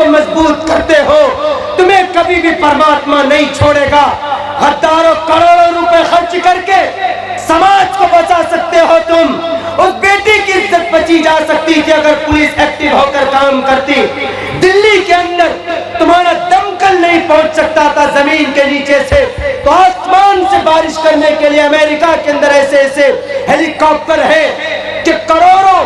मजबूत करते हो, तुम्हें कभी भी परमात्मा नहीं छोड़ेगा। हजारों करोड़ों रुपए खर्च करके समाज को बचा सकते हो तुम। उस बेटी की इज्जत बची जा सकती थी अगर पुलिस एक्टिव होकर काम करती। दिल्ली के अंदर तुम्हारा दमकल नहीं पहुंच सकता था जमीन के नीचे से, तो आसमान से बारिश करने के लिए अमेरिका के अंदर ऐसे ऐसे हेलीकॉप्टर है कि करोड़ों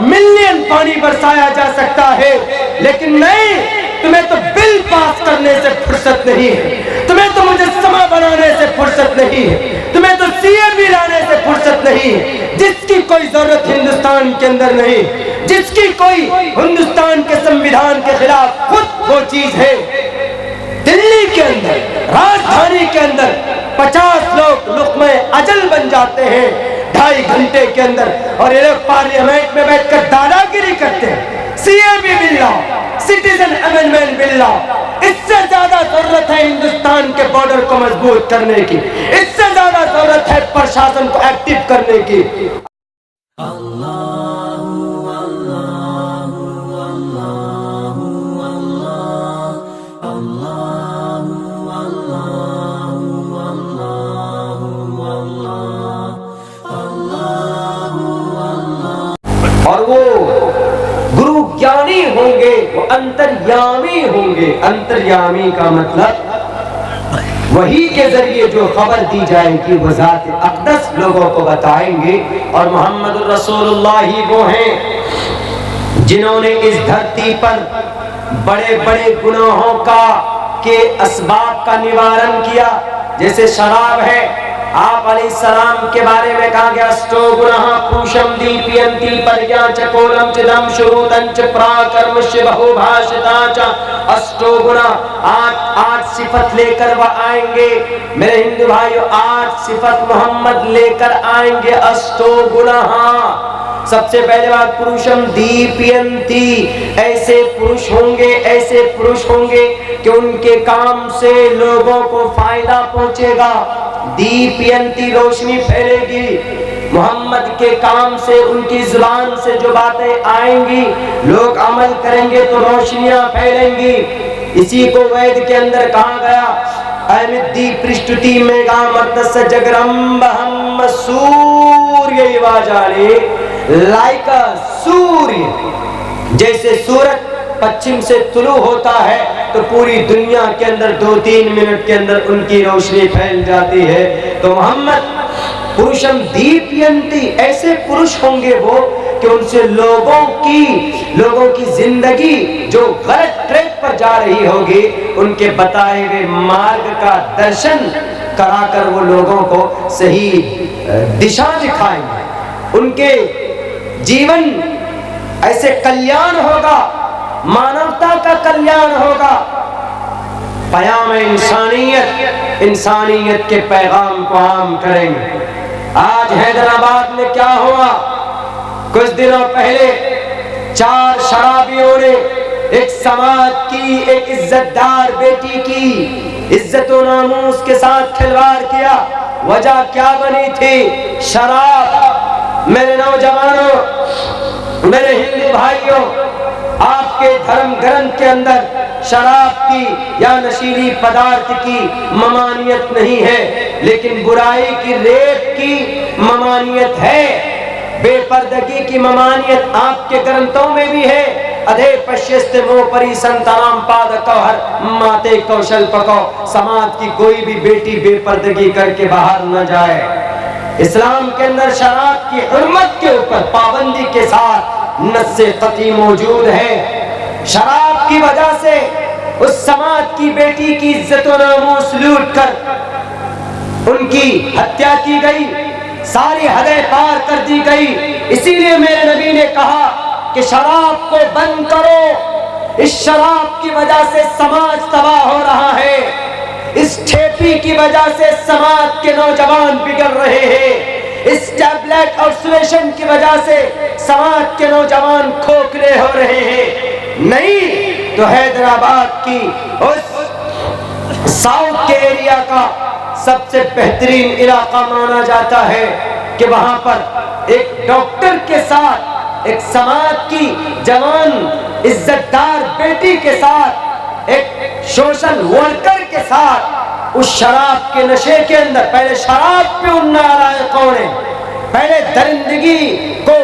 मिलियन पानी बरसाया जा सकता है। लेकिन नहीं, तुम्हें तो बिल पास करने से फुर्सत नहीं है, तुम्हें तो मुजस्समा बनाने से फुर्सत नहीं है, तुम्हें तो सीएबी लाने से फुर्सत नहीं है, जिसकी कोई जरूरत हिंदुस्तान के अंदर नहीं, जिसकी कोई हिंदुस्तान के संविधान के खिलाफ खुद वो चीज है। दिल्ली के अंदर, राजधानी के अंदर 50 लोग लुक़्मे अजल बन जाते हैं 2.5 घंटे के अंदर, और ये लोग पार्लियामेंट में बैठकर दादागिरी करते हैं। सीएबी बिल लाओ, सिटीजन अमेंडमेंट बिल लाओ। इससे ज्यादा जरूरत है हिंदुस्तान के बॉर्डर को मजबूत करने की, इससे ज्यादा जरूरत है प्रशासन को एक्टिव करने की। और वो गुरु ज्ञानी होंगे, वो अंतर्यामी होंगे। अंतर्यामी का मतलब वही के जरिए जो खबर दी जाएगी वो ज़ात अक़दस लोगों को बताएंगे। और मोहम्मद रसूलुल्लाह ही वो हैं जिन्होंने इस धरती पर बड़े बड़े गुनाहों का के असबाब का निवारण किया। जैसे शराब है, आप अलैहिस्सलाम के बारे में कहा गया अष्टो गुणः पुरुषम दीपयन्ति पर्याचकोलम चिदम शुरूतंच प्राकर्मश्य बहुभाषिता च। अष्टो गुणा, आठ सिफत लेकर वह आएंगे मेरे हिंदू भाइयों, 8 सिफत मोहम्मद लेकर आएंगे। अष्टो गुणः, सबसे पहले बात पुरुषम दीपयन्ति, ऐसे पुरुष होंगे, ऐसे पुरुष होंगे कि उनके काम से लोगों को फायदा पहुंचेगा। दीपयन्ति, रोशनी फैलेगी। मोहम्मद के काम से, उनकी जुबान से जो बातें आएंगी, लोग अमल करेंगे तो रोशनियां फैलेंगी। इसी को वेद के अंदर कहा गया अमिद्दी पृष्ठुति मेघामर्तस्य जगरम्बहम सूर्य वाजाले, लाइक अ सूर्य। जैसे सूरज पश्चिम से तुलू होता है तो पूरी दुनिया के अंदर 2-3 मिनट के अंदर उनकी रोशनी फैल जाती है। तो मोहम्मद पुरुषम दीपयन्ति, ऐसे पुरुष होंगे वो कि उनसे लोगों की जिंदगी जो गलत ट्रैक पर जा रही होगी, उनके बताए हुए मार्ग का दर्शन कराकर वो लोगों को सही दिशा दिखाएंगे। उनके जीवन ऐसे कल्याण होगा, मानवता का कल्याण होगा। पयाम इंसानियत, इंसानियत के पैगाम को आम करेंगे। आज हैदराबाद में क्या हुआ? कुछ दिनों पहले 4 शराबियों ने एक समाज की, एक इज्जतदार बेटी की इज्जत और नामूस के साथ खिलवाड़ किया। वजह क्या बनी थी? शराब। मेरे नौजवानों, मेरे हिंदू भाइयों, आपके धर्म ग्रंथ के अंदर शराब की या नशीली पदार्थ की ममानियत नहीं है, लेकिन बुराई की, रेप की ममानियत है, बेपर्दगी की ममानियत आपके ग्रंथों में भी है। अधे पश्यस्ते मोपरी संतानाम पाद कौहर माते कौशल पको, समाज की कोई भी बेटी बेपर्दगी करके बाहर न जाए। इस्लाम के अंदर शराब की हुर्मत के ऊपर पाबंदी के साथ नस्से कती मौजूद है। शराब की वजह से उस समाज की बेटी की इज्जत और नामूस लूट कर उनकी हत्या की गई, सारी हदें पार कर दी गई। इसीलिए मेरे नबी ने कहा कि शराब को बंद करो। इस शराब की वजह से समाज तबाह हो रहा है, इस ठेपी की वजह से समाज के नौजवान बिगड़ रहे हैं, इस टैबलेट और सुलेशन की वजह से समाज के नौजवान खोखले हो रहे हैं। नहीं तो हैदराबाद की उस साउथ के एरिया का सबसे बेहतरीन इलाका माना जाता है कि वहां पर एक डॉक्टर के साथ एक समाज की जवान इज्जतदार बेटी के साथ, एक सोशल वर्कर के साथ उस शराब के नशे के अंदर, पहले शराब पे उन्ना लाया कौन है, पहले दरिंदगी को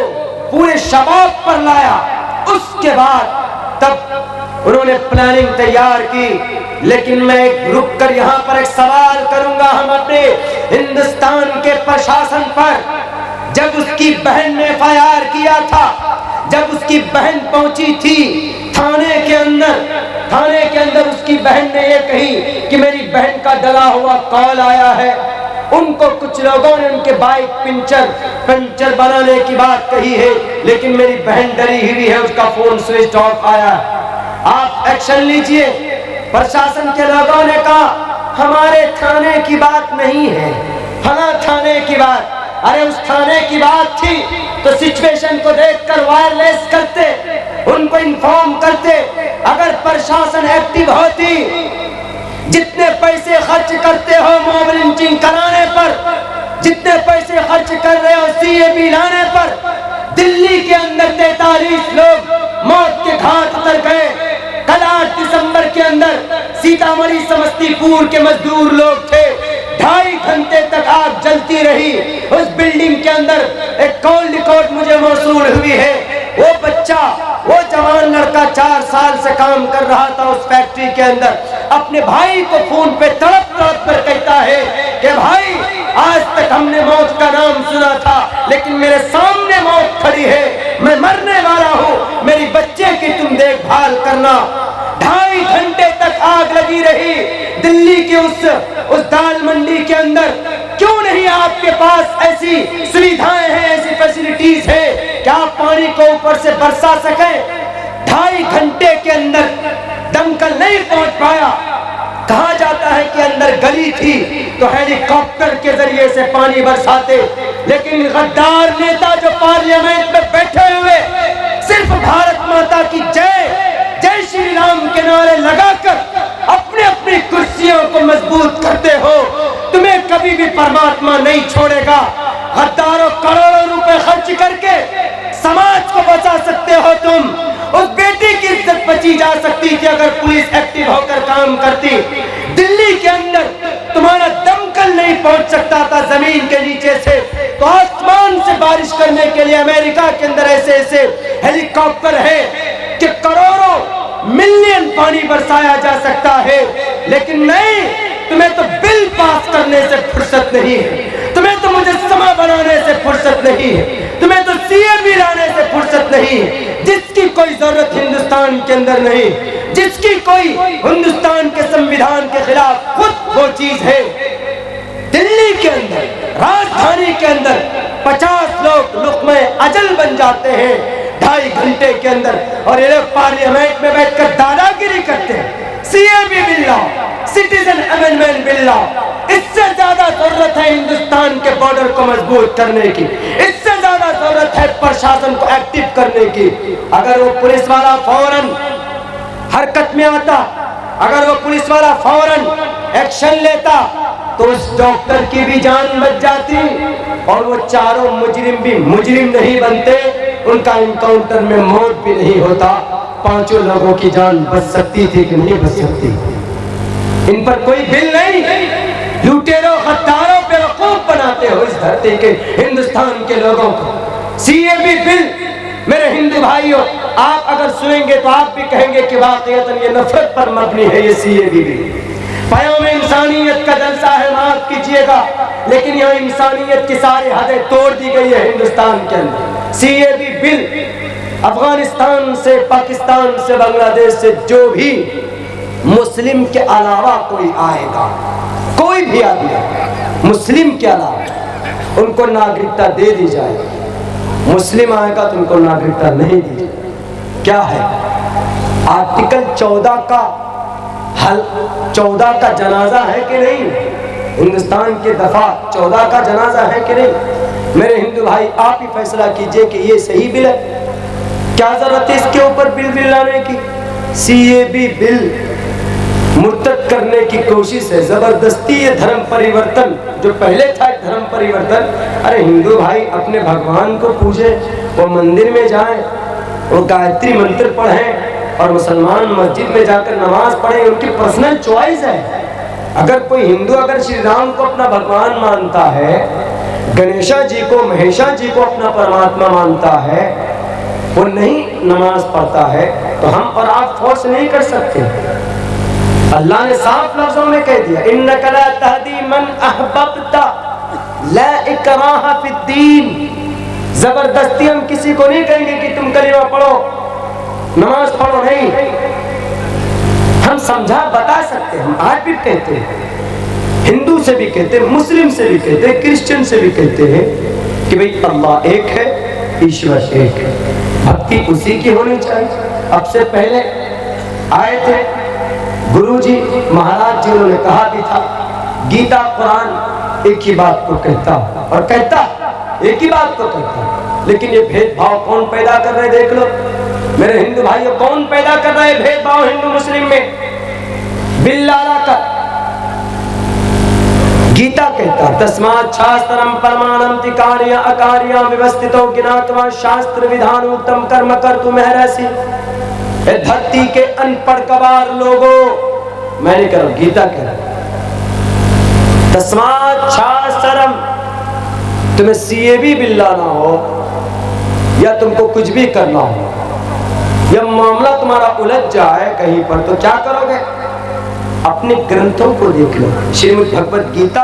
पूरे शबाब पर लाया, उसके बाद तब उन्होंने प्लानिंग तैयार की। लेकिन मैं रुक कर यहाँ पर एक सवाल करूंगा हम अपने हिंदुस्तान के प्रशासन पर। जब उसकी बहन ने FIR किया था, जब उसकी बहन पहुंची थी थाने के अंदर उसकी बहन ने ये कही कि मेरी बहन का डला हुआ कॉल आया है। उनको कुछ लोगों ने उनके बाइक पंचर बनाने की बात कही है, लेकिन मेरी बहन डरी हुई है, उसका फोन स्विच ऑफ आया। आप एक्शन लीजिए। प्रशासन के लोगों ने कहा हमारे थाने की बात नहीं है, फला थाने की बात। अरे उस थाने की बात थी तो सिचुएशन को देखकर वायरलेस करते, उनको इन्फॉर्म करते। अगर प्रशासन एक्टिव होती, जितने पैसे खर्च करते हो मॉब लिंचिंग कराने पर, जितने पैसे खर्च कर रहे हो CAB लाने पर, दिल्ली के अंदर 43 लोग मौत के घाट उतर गए। कल 8 दिसंबर के अंदर सीतामढ़ी समस्तीपुर के मजदूर लोग थे, 2.5 घंटे तक आग जलती रही उस बिल्डिंग के अंदर। एक कॉल रिकॉर्ड मुझे मौसूल हुई है, वो बच्चा, वो जवान लड़का 4 साल से काम कर रहा था उस फैक्ट्री के अंदर, अपने भाई को फोन पे तड़प कर कहता है कि भाई आज तक हमने मौत का नाम सुना था, लेकिन मेरे सामने मौत खड़ी है, मैं मरने वाला हूँ, मेरी बच्चे की तुम देखभाल करना। 2.5 घंटे तक आग लगी रही दिल्ली के उस दाल मंडी के अंदर। क्यों नहीं आपके पास ऐसी सुविधाएं हैं, ऐसी फैसिलिटीज है कि आप पानी को ऊपर से बरसा सकें? 2.5 घंटे के अंदर दमकल नहीं पहुंच पाया। कहा जाता है कि अंदर गली थी तो हेलीकॉप्टर के जरिए से पानी बरसाते, लेकिन गद्दार नेता जो पार्लियामेंट में बैठे हुए सिर्फ भारत माता की जय, जय श्री राम के नारे लगाकर अपने अपनी कुर्सियों को मजबूत करते हो, तुम्हें कभी भी परमात्मा नहीं छोड़ेगा। गद्दारों करोड़ों रुपए खर्च करके समाज को बचा सकते हो तुम। उस बेटी की इज्जत बची जा सकती थी अगर पुलिस एक्टिव होकर काम करती। दिल्ली के अंदर तुम्हारा दमकल नहीं पहुंच सकता था जमीन के नीचे से, तो आसमान से बारिश करने के लिए अमेरिका के अंदर ऐसे ऐसे हेलीकॉप्टर है कि करोड़ों मिलियन पानी बरसाया जा सकता है। लेकिन नहीं, तुम्हें तो बिल पास करने से फुर्सत नहीं है, तुम्हें तो मुजस्समा बनाने से फुर्सत नहीं है, तुम्हें तो CAB लाने से फुर्सत नहीं है। जिसकी कोई जरूरत हिंदुस्तान के अंदर नहीं, जिसकी कोई हिंदुस्तान के संविधान के खिलाफ खुद वो चीज है। दिल्ली के अंदर, राजधानी के अंदर 50 लोग लुक़्मे अजल बन जाते हैं 2.5 घंटे के अंदर, और ये लोग पार्लियामेंट में बैठकर दादागिरी करते हैं। CAB बिल लाओ, सिटीजन अमेंडमेंट बिल लाओ। इससे ज्यादा जरूरत है हिंदुस्तान के बॉर्डर को मजबूत करने की, इससे ज्यादा जरूरत है प्रशासन को एक्टिव करने की। अगर वो पुलिस वाला फौरन हरकत में आता, अगर वो पुलिस वाला फौरन एक्शन लेता, तो उस डॉक्टर की भी जान बच जाती और वो चारों मुजरिम भी मुजरिम नहीं बनते, उनका इनकाउंटर में मौत भी नहीं होता। 5 लोगों की जान बच सकती थी कि नहीं बच सकती? इन पर कोई बिल नहीं। लुटेरों, गद्दारों, बेवकूफ बनाते हो इस धरती के हिंदुस्तान के लोगों को। CAB बिल, मेरे हिंदू भाइयों, आप अगर सुनेंगे तो आप भी कहेंगे कि वाकईतन ये नफरत पर मबनी है ये CAB बिल। पयाम इंसानियत का जलसा है, माफ कीजिएगा, लेकिन यहाँ इंसानियत की सारी हदें तोड़ दी गई है हिंदुस्तान के अंदर। CAB बिल अफगानिस्तान से, पाकिस्तान से, बांग्लादेश से जो भी मुस्लिम के अलावा कोई आएगा, कोई भी आदमी मुस्लिम के अलावा, उनको नागरिकता दे दी जाएगी। मुस्लिम आएगा तो उनको नागरिकता नहीं दी जाएगी। क्या है आर्टिकल 14 का हल, 14 का जनाजा है कि नहीं? हिंदुस्तान के दफा 14 का जनाजा है कि नहीं? मेरे हिंदू भाई, आप ही फैसला कीजिए कि ये सही बिल है। क्या जरूरत है इसके ऊपर बिल लाने की? CAB बिल मुर्तद करने की कोशिश है, जबरदस्ती ये धर्म परिवर्तन जो पहले था धर्म परिवर्तन। अरे हिंदू भाई अपने भगवान को पूजे, वो मंदिर में जाए, वो गायत्री मंत्र पढ़ें और मुसलमान मस्जिद में जाकर नमाज पढ़ें, उनकी पर्सनल चॉइस है। अगर कोई हिंदू अगर श्री राम को अपना भगवान मानता है, गणेशा जी को, महेशा जी को अपना परमात्मा मानता है, वो नहीं नमाज पढ़ता है, तो हम और आप फोर्स नहीं कर सकते। अल्लाह ने साफ लफ्जों में कह दिया, इन्नका ला तहदी मन अहबब्ता ला इकराहा फिद्दीन। जबरदस्ती हम किसी को नहीं कहेंगे कि तुम कलिमा पढ़ो, नमाज पढ़ो, नहीं। हम समझा बता सकते हैं, हम आज भी कहते हैं, हिंदू से भी कहते हैं, मुस्लिम से भी कहते हैं, क्रिश्चियन से भी कहते हैं कि भाई अल्लाह एक है, ईश्वर एक है, भक्ति उसी की होनी चाहिए। अब से पहले आए थे गुरुजी महाराज जी, उन्होंने कहा भी था गीता कुरान एक ही बात को कहता और कहता एक ही बात को कहता, लेकिन ये भेदभाव कौन पैदा कर रहे देख लो मेरे हिंदू भाइयों, कौन पैदा कर रहे भेदभाव हिंदू मुस्लिम में? बिल्लाला का गीता कहता तस्मात् शास्त्रम परमाणम तिकार्य अकार्य व्यवस्थितो ज्ञात्वा शास्त्र विधान उत्तम कर्म कर्तुमर्हसि। धरती के अनपढ़ कबार लोगों, मैं नहीं कह रहा, गीता कह रहा, तस्मात् शास्त्रम, तुम्हें सीए भी बिल्ला ना हो या तुमको कुछ भी करना हो, या मामला तुम्हारा उलझ जाए कहीं पर, तो क्या करोगे? अपने ग्रंथों को देख लो। श्रीमद् भगवत गीता